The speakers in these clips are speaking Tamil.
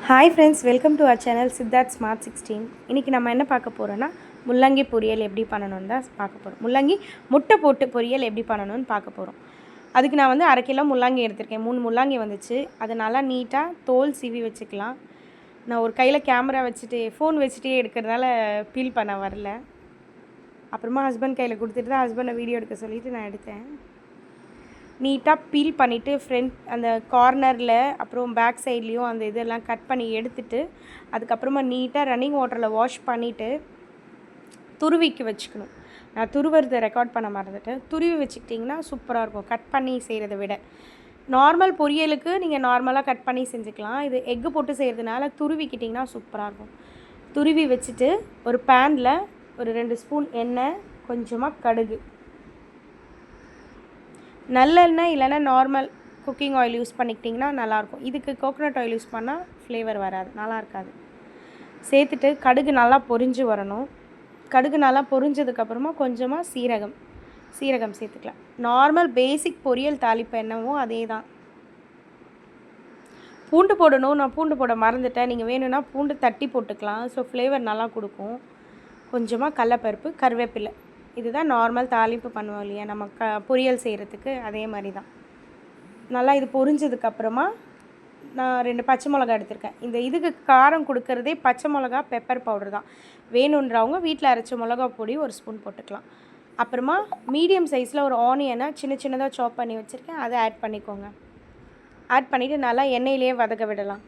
Hi friends, welcome to our channel Siddharth smart 16. இன்றைக்கி நம்ம என்ன பார்க்க போகிறோன்னா முள்ளங்கி பொரியல் எப்படி பண்ணணுன்னு தான் பார்க்க போகிறோம். முள்ளங்கி முட்டை போட்டு பொரியல் எப்படி பண்ணணும்னு பார்க்க போகிறோம். அதுக்கு நான் வந்து 1/2 கிலோ முள்ளங்கி எடுத்திருக்கேன். 3 முள்ளங்கி வந்துச்சு. அதை நல்லா நீட்டாக தோல் சீவி வச்சுக்கலாம். நான் ஒரு கையில் கேமரா வச்சுட்டு ஃபோன் வச்சுட்டே எடுக்கிறதால பீல் பண்ண வரல. அப்புறமா ஹஸ்பண்ட் கையில் கொடுத்துட்டு தான் ஹஸ்பண்டை வீடியோ எடுக்க சொல்லிவிட்டு நான் எடுத்தேன். நீட்டாக பீல் பண்ணிவிட்டு ஃப்ரண்ட் அந்த கார்னரில் அப்புறம் பேக் சைட்லேயும் அந்த இதெல்லாம் கட் பண்ணி எடுத்துட்டு அதுக்கப்புறமா நீட்டாக ரன்னிங் வாட்டரில் வாஷ் பண்ணிவிட்டு துருவிக்கு வச்சுக்கணும். நான் துருவுறதை ரெக்கார்ட் பண்ண மறந்துட்டேன். துருவி வச்சுக்கிட்டிங்கன்னா சூப்பராக இருக்கும் கட் பண்ணி செய்கிறத விட. நார்மல் பொரியலுக்கு நீங்கள் நார்மலாக கட் பண்ணி செஞ்சுக்கலாம். இது எக்கு போட்டு செய்கிறதுனால துருவிக்கிட்டிங்கன்னா சூப்பராக இருக்கும். துருவி வச்சுட்டு ஒரு பேனில் ஒரு 2 ஸ்பூன் எண்ணெய், கொஞ்சமாக கடுகு, நல்லெண்ணெய் இல்லைன்னா நார்மல் குக்கிங் ஆயில் யூஸ் பண்ணிக்கிட்டிங்கன்னா நல்லாயிருக்கும். இதுக்கு கோகோனட் ஆயில் யூஸ் பண்ணால் ஃப்ளேவர் வராது, நல்லா இருக்காது. சேர்த்துட்டு கடுகு நல்லா பொரிஞ்சு வரணும். கடுகு நல்லா பொரிஞ்சதுக்கப்புறமா கொஞ்சமாக சீரகம் சேர்த்துக்கலாம். நார்மல் பேசிக் பொரியல் தாளிப்பு என்னவோ அதே தான். பூண்டு போடணும், நான் பூண்டு போட மறந்துட்டேன். நீங்கள் வேணும்னா பூண்டு தட்டி போட்டுக்கலாம். ஸோ ஃப்ளேவர் நல்லா கொடுக்கும். கொஞ்சமாக கடலப்பருப்பு, கருவேப்பிலை. இதுதான் நார்மல் தாளிப்பு பண்ணுவோம் இல்லையா நம்ம பொரியல் செய்கிறதுக்கு, அதே மாதிரி தான். நல்லா இது பொரிஞ்சதுக்கப்புறமா நான் 2 பச்சை மிளகா எடுத்திருக்கேன். இதுக்கு காரம் கொடுக்கறதே பச்சை மிளகா, பெப்பர் பவுடர் தான். வேணுன்றவங்க வீட்டில் அரைச்ச மிளகா பொடி 1 ஸ்பூன் போட்டுக்கலாம். அப்புறமா மீடியம் சைஸில் ஒரு ஆனியனை சின்னதாக சாப் பண்ணி வச்சுருக்கேன், அதை ஆட் பண்ணிக்கோங்க. ஆட் பண்ணிவிட்டு நல்லா எண்ணெயிலே வதக்க விடலாம்.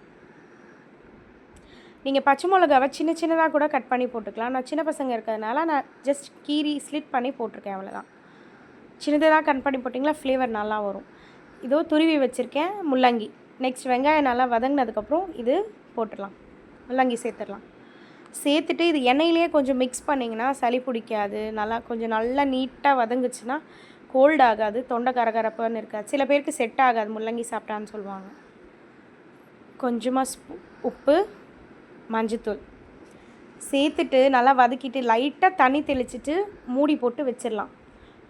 நீங்கள் பச்சை மிளகாவை சின்னதாக கூட கட் பண்ணி போட்டுக்கலாம். நான் சின்ன பசங்க இருக்கிறதுனால நான் ஜஸ்ட் கீரி ஸ்லிட் பண்ணி போட்டிருக்கேன், அவ்வளோதான். சின்னதாக கட் பண்ணி போட்டிங்களா ஃப்ளேவர் நல்லா வரும். இதோ துருவி வச்சுருக்கேன் முள்ளங்கி. நெக்ஸ்ட் வெங்காயம் நல்லா வதங்கினதுக்கப்புறம் இது போட்டுடலாம். முள்ளங்கி சேர்த்துடலாம். சேர்த்துட்டு இது எண்ணெயிலேயே கொஞ்சம் மிக்ஸ் பண்ணிங்கன்னா சளி பிடிக்காது. நல்லா நீட்டாக வதங்குச்சுன்னா கோல்ட் ஆகாது, தொண்டை கரகரப்புன்னு இருக்காது. சில பேருக்கு செட் ஆகாது முள்ளங்கி சாப்பிட்டான்னு சொல்லுவாங்க. கொஞ்சமாக உப்பு, மஞ்சத்தூள் சேர்த்துட்டு நல்லா வதக்கிட்டு லைட்டாக தண்ணி தெளிச்சிட்டு மூடி போட்டு வச்சிடலாம்.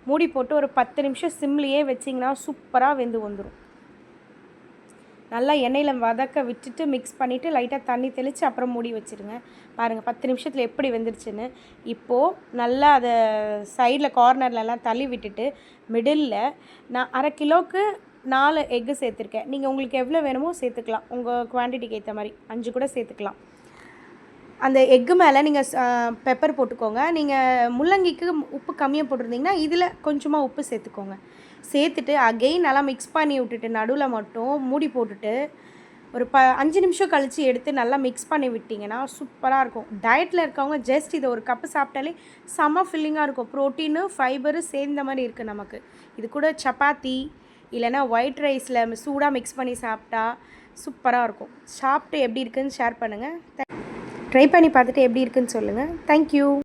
மூடி போட்டு ஒரு 10 நிமிஷம் சிம்லேயே வச்சிங்கன்னா சூப்பராக வெந்து வந்துடும். நல்லா எண்ணெயில் வதக்க விட்டுட்டு மிக்ஸ் பண்ணிவிட்டு லைட்டாக தண்ணி தெளித்து அப்புறம் மூடி வச்சுருங்க. பாருங்கள் 10 நிமிஷத்தில் எப்படி வெந்துருச்சுன்னு. இப்போது நல்லா அதை சைடில் கார்னர்லலாம் தள்ளி விட்டுட்டு மிடில் நான் 1/2 கிலோவுக்கு 4 எக்கு சேர்த்துருக்கேன். நீங்கள் உங்களுக்கு எவ்வளோ வேணுமோ சேர்த்துக்கலாம். உங்கள் குவான்டிட்டிக்கு ஏற்ற மாதிரி 5 கூட சேர்த்துக்கலாம். அந்த எக்கு மேலே நீங்கள் பெப்பர் போட்டுக்கோங்க. நீங்கள் முள்ளங்கிக்கு உப்பு கம்மியாக போட்டிருந்தீங்கன்னா இதில் கொஞ்சமாக உப்பு சேர்த்துக்கோங்க. சேர்த்துட்டு அகெயின் நல்லா மிக்ஸ் பண்ணி விட்டுட்டு நடுவில் மட்டும் மூடி போட்டுட்டு ஒரு 5 நிமிஷம் கழித்து எடுத்து நல்லா மிக்ஸ் பண்ணி விட்டிங்கன்னா சூப்பராக இருக்கும். டயட்டில் இருக்கவங்க ஜஸ்ட் இதை ஒரு கப்பு சாப்பிட்டாலே செம்ம ஃபில்லிங்காக இருக்கும். ப்ரோட்டீனு, ஃபைபரு சேர்ந்த மாதிரி இருக்குது நமக்கு. இது கூட சப்பாத்தி இல்லைனா ஒயிட் ரைஸில் சூடாக மிக்ஸ் பண்ணி சாப்பிட்டா சூப்பராக இருக்கும். சாப்பிட்டு எப்படி இருக்குதுன்னு ஷேர் பண்ணுங்கள். ட்ரை பண்ணி பார்த்துட்டு எப்படி இருக்குன்னு சொல்லுங்கள். தேங்க்யூ.